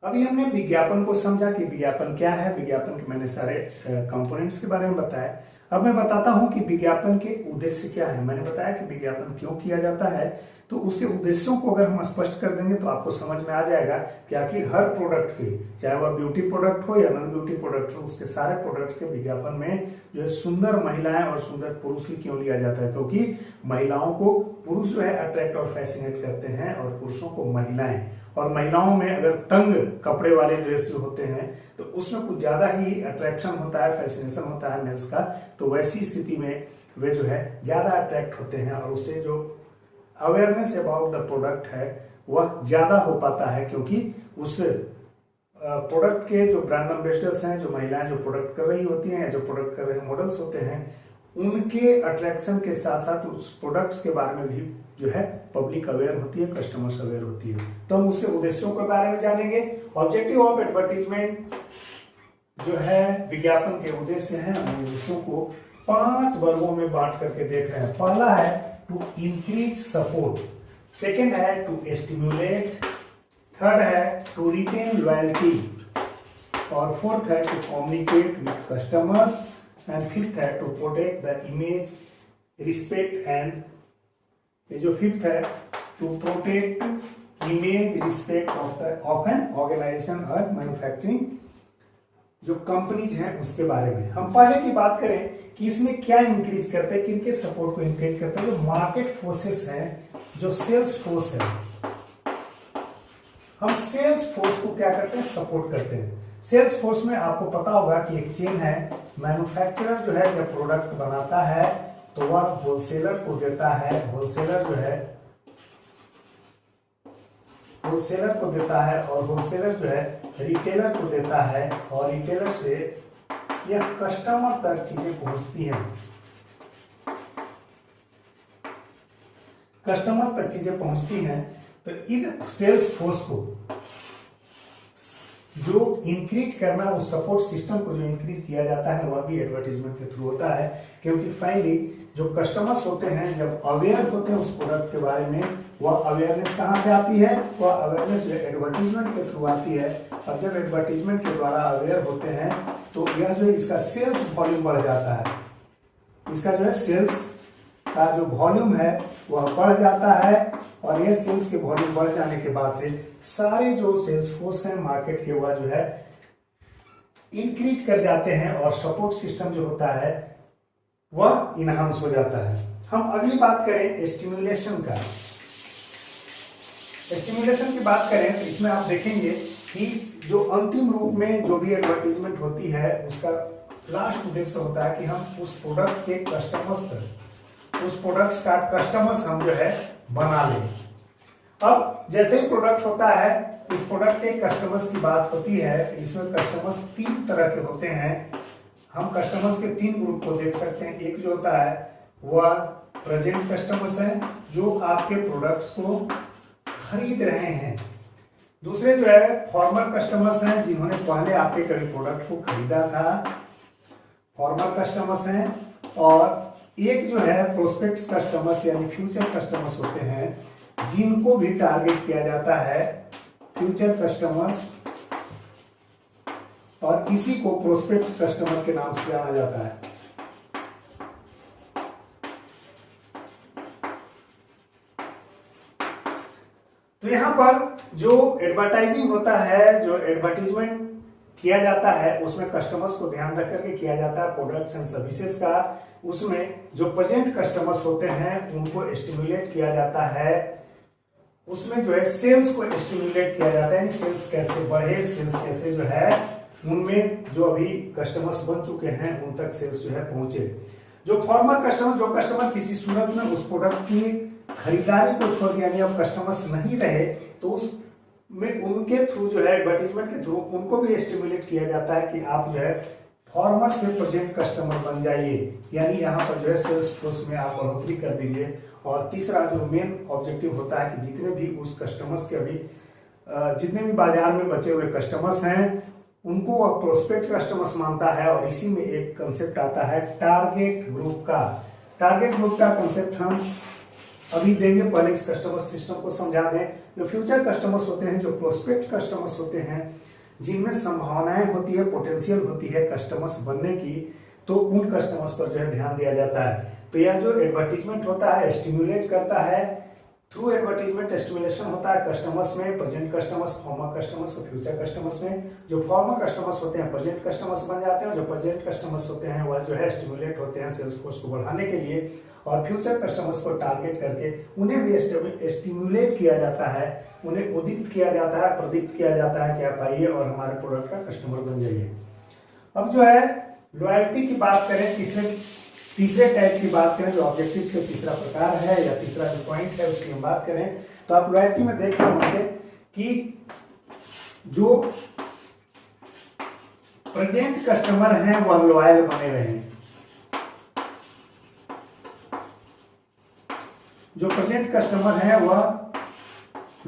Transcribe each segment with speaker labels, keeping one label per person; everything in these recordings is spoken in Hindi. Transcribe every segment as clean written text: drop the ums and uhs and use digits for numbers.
Speaker 1: अभी हमने विज्ञापन को समझा कि विज्ञापन क्या है, विज्ञापन के मैंने सारे कंपोनेंट्स के बारे में बताया। अब मैं बताता हूं कि विज्ञापन के उद्देश्य क्या है। मैंने बताया कि विज्ञापन क्यों किया जाता है, तो उसके उद्देश्यों को अगर हम स्पष्ट कर देंगे तो आपको समझ में आ जाएगा कि आखिर हर प्रोडक्ट के, चाहे वह ब्यूटी प्रोडक्ट हो या नॉन ब्यूटी प्रोडक्ट हो, उसके सारे प्रोडक्ट्स के विज्ञापन में जो है सुंदर महिलाएं और सुंदर पुरुष ही क्यों लिया जाता है, क्योंकि महिलाओं को पुरुष जो है अट्रैक्ट और फैसिनेट करते हैं और पुरुषों को महिलाएं। और महिलाओं में अगर तंग कपड़े वाले ड्रेस जो होते हैं तो उसमें कुछ ज्यादा ही अट्रैक्शन होता है, फैसिनेशन होता है मेल्स का, तो वैसी स्थिति में वे जो है ज्यादा अट्रैक्ट होते हैं और उससे जो अवेयरनेस अबाउट द प्रोडक्ट है वह ज्यादा हो पाता है, क्योंकि उस प्रोडक्ट के जो ब्रांड एम्बेसडर्स हैं, जो महिलाएं जो प्रोडक्ट कर रही होती हैं या जो प्रोडक्ट कर रहे मॉडल्स होते हैं, उनके अट्रैक्शन के साथ साथ उस प्रोडक्ट्स के बारे में भी जो है पब्लिक अवेयर होती है, कस्टमर्स अवेयर होती है। तो हम उसके उद्देश्यों के बारे में जानेंगे। ऑब्जेक्टिव ऑफ एडवर्टीजमेंट जो है विज्ञापन के उद्देश्य हैं, हम उद्देश्यों को 5 वर्गों में बांट करके देख रहे हैं। पहला है टू इंक्रीज सपोर्ट, सेकेंड है टू स्टिम्युलेट, थर्ड है टू रिटेन लॉयल्टी, और फोर्थ है to communicate with customers, and fifth है to protect the image, respect and, ये जो फिफ्थ है to protect image, respect of an organisation और मैन्युफैक्चरिंग जो कंपनीज हैं उसके बारे में। हम पहले की बात करें कि इसमें क्या इंक्रीज करते हैं, किनके सपोर्ट को इंक्रीज करते हैं, जो मार्केट फोर्सेस हैं, जो सेल्स फोर्स है, हम सेल्स फोर्स को क्या करते हैं, सपोर्ट करते हैं। सेल्स फोर्स में आपको पता होगा कि एक चेन है, मैन्युफैक्चरर जो है जब प्रोडक्ट बनाता है तो वह होलसेलर को देता है, होलसेलर जो है होलसेलर को देता है, और होलसेलर जो है रिटेलर को देता है, और रिटेलर से यह कस्टमर तक चीजें पहुंचती हैं, कस्टमर्स तक चीजें पहुंचती हैं। तो इन सेल्स फोर्स को जो इंक्रीज करना, उस सपोर्ट सिस्टम को जो इंक्रीज किया जाता है वह भी एडवर्टीजमेंट के थ्रू होता है, क्योंकि फाइनली जो कस्टमर्स होते हैं जब अवेयर होते हैं उस प्रोडक्ट के बारे में, वह अवेयरनेस कहाँ से आती है, वह अवेयरनेस एडवर्टीजमेंट के थ्रू आती है। और जब एडवर्टीजमेंट के द्वारा अवेयर होते हैं तो यह जो है इसका सेल्स वॉल्यूम बढ़ जाता है, इसका जो है सेल्स का जो वॉल्यूम है वह बढ़ जाता है, और यह सेल्स के वॉल्यूम बढ़ जाने के बाद से सारे जो सेल्स फोर्स हैं मार्केट के वह जो है इंक्रीज कर जाते हैं, और सपोर्ट सिस्टम जो होता है वह इनहांस हो जाता है। हम अगली बात करें स्टिमुलेशन का। स्टिमुलेशन की बात करें तो इसमें आप देखेंगे कि जो अंतिम रूप में जो भी एडवर्टीजमेंट होती है उसका लास्ट उद्देश्य होता है कि हम उस प्रोडक्ट के कस्टमर्स तक, उस प्रोडक्ट्स का कस्टमर्स हम जो है बना लें। अब जैसे ही प्रोडक्ट होता है, इस प्रोडक्ट के कस्टमर्स की बात होती है, इसमें कस्टमर्स 3 तरह के होते हैं। हम कस्टमर्स के 3 ग्रुप को देख सकते हैं। एक जो होता है वह प्रेजेंट कस्टमर्स हैं, जो आपके प्रोडक्ट्स को खरीद रहे हैं। दूसरे जो है फॉर्मर कस्टमर्स हैं, जिन्होंने पहले आपके कभी प्रोडक्ट को खरीदा था, फॉर्मर कस्टमर्स हैं। और एक जो है प्रोस्पेक्ट्स कस्टमर्स यानी फ्यूचर कस्टमर्स होते हैं, जिनको भी टारगेट किया जाता है, फ्यूचर कस्टमर्स, और इसी को प्रोस्पेक्ट कस्टमर के नाम से जाना जाता है। तो यहां पर जो एडवर्टाइजिंग होता है, जो एडवर्टीजमेंट किया जाता है, उसमें कस्टमर्स को ध्यान रख करके किया जाता है, प्रोडक्ट्स एंड सर्विसेज का। उसमें जो प्रेजेंट कस्टमर्स होते हैं उनको स्टिमुलेट किया जाता है, उसमें जो है सेल्स को स्टिमुलेट किया जाता है, यानी सेल्स कैसे बढ़े, सेल्स कैसे जो है उनमें जो अभी कस्टमर्स बन चुके हैं उन तक सेल्स जो है पहुंचे। जो फॉर्मर कस्टमर, जो कस्टमर किसी सूरत में उस प्रोडक्ट की खरीदारी को छोड़ दिया, यानी अब कस्टमर्स नहीं रहे, तो उस में उनके थ्रू जो है एडवर्टीजमेंट के थ्रू उनको भी स्टिमुलेट किया जाता है कि आप जो है फॉर्मर से प्रेजेंट कस्टमर बन जाइए, यानी यहाँ पर जो है सेल्स फोर्स में आप बढ़ोतरी कर दीजिए। और तीसरा जो मेन ऑब्जेक्टिव होता है कि जितने भी उस कस्टमर्स के अभी जितने भी बाजार में बचे हुए कस्टमर्स हैं उनको वह प्रोस्पेक्ट कस्टमर्स मानता है। और इसी में एक कंसेप्ट आता है टारगेट ग्रुप का। टारगेट ग्रुप का कंसेप्ट हम अभी देंगे, पहले इस कस्टमर सिस्टम को समझा दें। जो फ्यूचर कस्टमर्स होते हैं, जो प्रोस्पेक्ट कस्टमर्स होते हैं, जिनमें संभावनाएं होती है, पोटेंशियल होती है कस्टमर्स बनने की, तो उन कस्टमर्स पर जो है ध्यान दिया जाता है। तो यह जो एडवर्टीजमेंट होता है स्टिमुलेट करता है, थ्रू एडवर्टीजमेंट स्टिमुलेशन होता है कस्टमर्स में, प्रेजेंट कस्टमर्स, फॉर्मर कस्टमर्स और फ्यूचर कस्टमर्स में। जो फॉर्मर कस्टमर्स होते हैं प्रेजेंट कस्टमर्स बन जाते हैं, जो प्रेजेंट कस्टमर्स होते हैं वह जो है स्टिमुलेट होते हैं सेल्स फोर्स को बढ़ाने के लिए, और फ्यूचर कस्टमर्स को टारगेट करके उन्हें भी स्टिमुलेट किया जाता है, उन्हें उदित किया जाता है, प्रदीप्त किया जाता है कि आप आइए और हमारे प्रोडक्ट का कस्टमर बन जाइए। अब जो है लॉयल्टी की बात करें, तीसरे टाइप की बात करें, जो ऑब्जेक्टिव्स का तीसरा प्रकार है या तीसरा जो पॉइंट है उसकी हम बात करें, तो आप लॉयल्टी में देख रहे होंगे कि जो प्रेजेंट कस्टमर हैं वह लॉयल बने रहें, जो प्रेजेंट कस्टमर हैं वह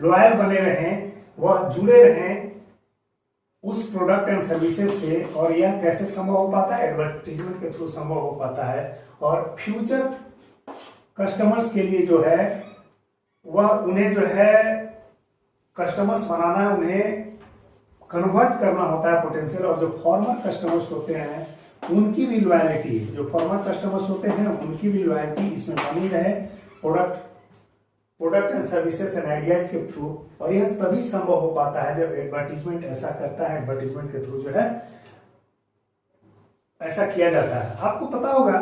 Speaker 1: लॉयल बने रहें, वह जुड़े रहें उस प्रोडक्ट एंड सर्विसेज से। और यह कैसे संभव हो पाता है? एडवर्टीजमेंट के थ्रू संभव हो पाता है। और फ्यूचर कस्टमर्स के लिए जो है वह उन्हें जो है कस्टमर्स बनाना है, उन्हें कन्वर्ट करना होता है पोटेंशियल। और जो फॉर्मर कस्टमर्स होते हैं उनकी भी लॉयल्टी, जो फॉर्मर कस्टमर्स होते हैं उनकी भी लॉयल्टी इसमें बनी रहे product and services and ideas के थ्रू। और यह तभी संभव हो पाता है जब एडवर्टीजमेंट ऐसा करता है, एडवर्टीजमेंट के थ्रू जो है ऐसा किया जाता है। आपको पता होगा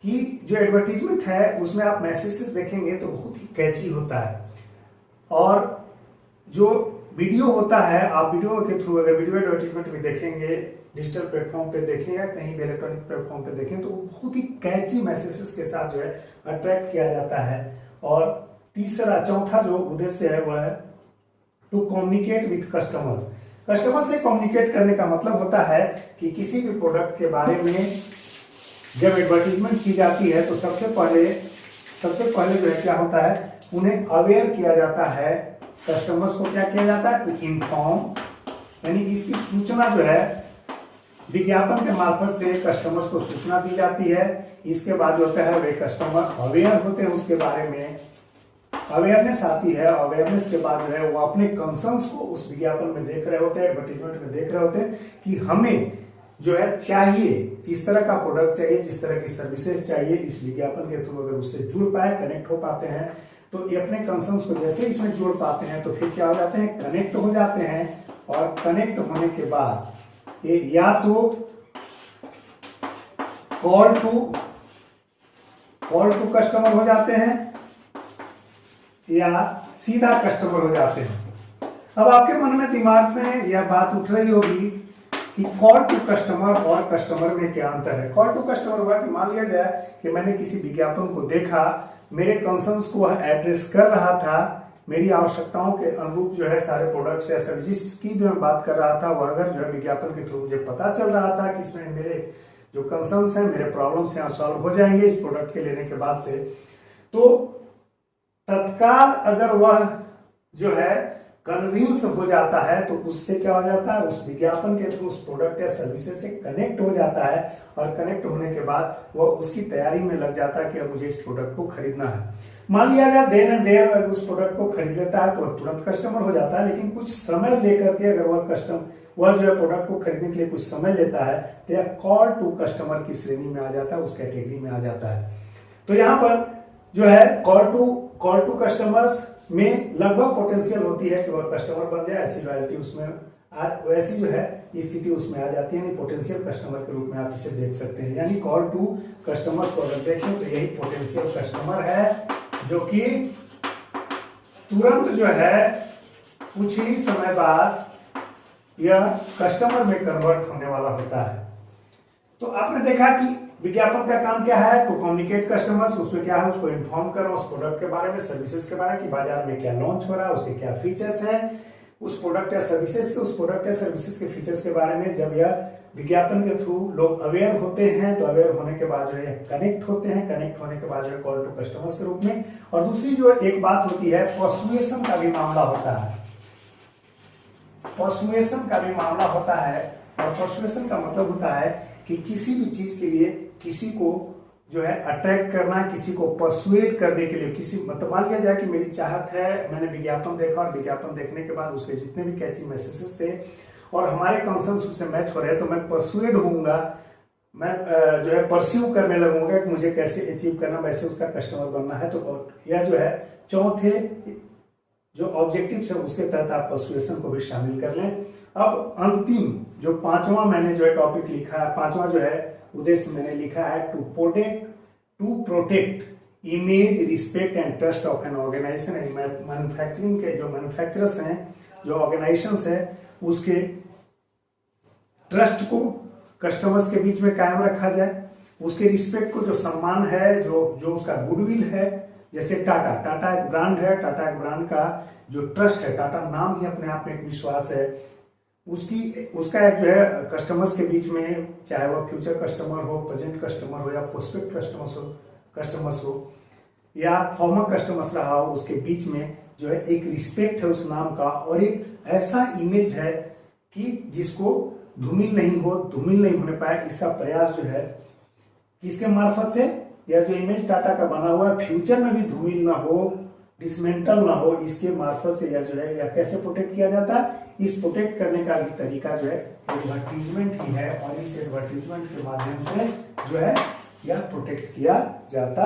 Speaker 1: कि जो एडवर्टीजमेंट है उसमें आप मैसेजेस देखेंगे तो बहुत ही कैची होता है, और जो वीडियो होता है, आप वीडियो के थ्रू अगर वीडियो एडवर्टीजमेंट भी देखेंगे, डिजिटल प्लेटफॉर्म पे देखें या कहीं भी इलेक्ट्रॉनिक प्लेटफॉर्म पे देखें, तो बहुत ही कैची मैसेजेस के साथ जो है अट्रैक्ट किया जाता है। और चौथा जो उद्देश्य है वह है to communicate with customers. Customer से कम्युनिकेट करने का मतलब होता है कि किसी भी प्रोडक्ट के बारे में जब एडवर्टीजमेंट की जाती है तो सबसे पहले जो है क्या होता है, उन्हें अवेयर किया जाता है। कस्टमर्स को क्या किया जाता है? टू इन्फॉर्म, यानी इसकी सूचना जो है विज्ञापन के मार्फत से कस्टमर्स को सूचना दी जाती है। इसके बाद जो होता है वे कस्टमर अवेयर होते हैं, उसके बारे में अवेयरनेस आती है। अवेयरनेस के बाद जो है वो अपने कंसर्न्स को उस विज्ञापन में देख रहे होते हैं, एडवर्टीजमेंट में देख रहे होते हैं कि हमें जो है चाहिए, जिस तरह का प्रोडक्ट चाहिए, जिस तरह की सर्विसेज चाहिए, इस विज्ञापन के थ्रू अगर उससे जुड़ पाए, कनेक्ट हो पाते हैं, तो ये अपने कंसर्न्स को जैसे इसमें जोड़ पाते हैं तो फिर क्या हो जाते हैं? कनेक्ट हो जाते हैं। और कनेक्ट होने के बाद ये या तो कॉल टू कस्टमर हो जाते हैं या सीधा कस्टमर हो जाते हैं। अब आपके मन में, दिमाग में यह बात उठ रही होगी कि कॉल टू कस्टमर और कस्टमर में क्या अंतर है। कॉल टू कस्टमर हुआ कि मान लिया जाए कि मैंने किसी विज्ञापन को देखा, मेरे कंसर्न्स को वह एड्रेस कर रहा था, मेरी आवश्यकताओं के अनुरूप जो है सारे प्रोडक्ट्स या सर्विसेज की भी मैं बात कर रहा था, वह अगर जो है विज्ञापन के थ्रू मुझे पता चल रहा था कि इसमें मेरे जो कंसर्न्स हैं, मेरे प्रॉब्लम्स यहाँ सॉल्व हो जाएंगे इस प्रोडक्ट के लेने के बाद से, तो तत्काल अगर वह जो है कन्विंस हो जाता है तो उससे क्या हो जाता है? उस विज्ञापन के थ्रू उस प्रोडक्ट या सर्विसेज से कनेक्ट हो जाता है। और कनेक्ट होने के बाद वह उसकी तैयारी में लग जाता है कि अब मुझे इस प्रोडक्ट को खरीदना है। मान लिया जाए देर अगर उस प्रोडक्ट को खरीद लेता है तो वह तुरंत कस्टमर हो जाता है, लेकिन कुछ समय लेकर के अगर वह जो है प्रोडक्ट को खरीदने के लिए कुछ समय लेता है तो यह कॉल टू कस्टमर की श्रेणी में आ जाता है, उस कैटेगरी में आ जाता है। तो यहाँ पर जो है कॉल टू कस्टमर्स में लगभग पोटेंशियल होती है कि वह कस्टमर बन जाए, ऐसी लॉयल्टी उसमें वैसी जो है स्थिति उसमें आ जाती है, यानी पोटेंशियल कस्टमर के रूप में आप इसे देख सकते हैं। यानी कॉल टू कस्टमर्स को अगर देखें तो यही पोटेंशियल कस्टमर है, जो कि तुरंत जो है कुछ ही समय बाद यह कस्टमर में कन्वर्ट होने वाला होता है। तो आपने देखा कि विज्ञापन का काम क्या है? To communicate customers. उसमें क्या है? उसको इन्फॉर्म करना उस प्रोडक्ट के बारे में, सर्विसेज के बारे में, कि बाजार में क्या लॉन्च हो रहा है, उसके क्या फीचर्स हैं, उस प्रोडक्ट या सर्विसेज के फीचर्स के बारे में जब यह विज्ञापन के थ्रू लोग अवेयर होते हैं तो अवेयर होने के बाद जो है कनेक्ट होते हैं, कनेक्ट होने के बाद जो है कॉल टू कस्टमर्स के रूप में। और दूसरी जो एक बात होती है, पर्सुएशन का भी मामला होता है। पर्सुएशन का भी मामला होता है, और पर्सुएशन का मतलब होता है कि किसी भी चीज के लिए किसी को जो है अट्रैक्ट करना, किसी को परसुएट करने के लिए, किसी मतलब मान लिया जाए कि मेरी चाहत है, मैंने विज्ञापन देखा और विज्ञापन देखने के बाद उसके जितने भी कैची मैसेजेस थे और हमारे कंसर्न्स उससे मैच हो रहे हैं, तो मैं परसुएड होऊंगा, मैं जो है परस्यू करने लगूंगा कि मुझे कैसे अचीव करना, वैसे उसका कस्टमर बनना है। तो यह जो है चौथे जो ऑब्जेक्टिव्स है उसके तहत आप परसुएशन को भी शामिल कर लें। अब अंतिम जो पांचवा मैंने जो है टॉपिक लिखा है, पांचवा जो है उद्देश्य मैंने लिखा है to protect image, respect and trust of an organisation. Manufacturing के जो मैन्युफैक्चरर्स हैं, जो ऑर्गेनाइजेशंस है, उसके ट्रस्ट को कस्टमर्स के बीच में कायम रखा जाए, उसके रिस्पेक्ट को, जो सम्मान है, जो उसका गुडविल है। जैसे टाटा एक ब्रांड है, टाटा एक ब्रांड का जो ट्रस्ट है, टाटा नाम ही अपने आप में एक विश्वास है, उसका एक जो है कस्टमर्स के बीच में, चाहे वह फ्यूचर कस्टमर हो, प्रेजेंट कस्टमर हो या प्रोस्पेक्ट कस्टमर्स हो या फॉर्मर कस्टमर्स रहा हो, उसके बीच में जो है एक रिस्पेक्ट है उस नाम का और एक ऐसा इमेज है कि जिसको धूमिल नहीं होने पाए। इसका प्रयास जो है किसके मार्फत से, यह जो इमेज टाटा का बना हुआ है फ्यूचर में भी धूमिल ना हो, डिसमेंटल ना हो, इसके मार्फत से यह जो है यह कैसे प्रोटेक्ट किया जाता है। इस प्रोटेक्ट करने का भी तरीका जो है एडवर्टीजमेंट ही है और इस एडवर्टीजमेंट के माध्यम से जो है यह प्रोटेक्ट किया जाता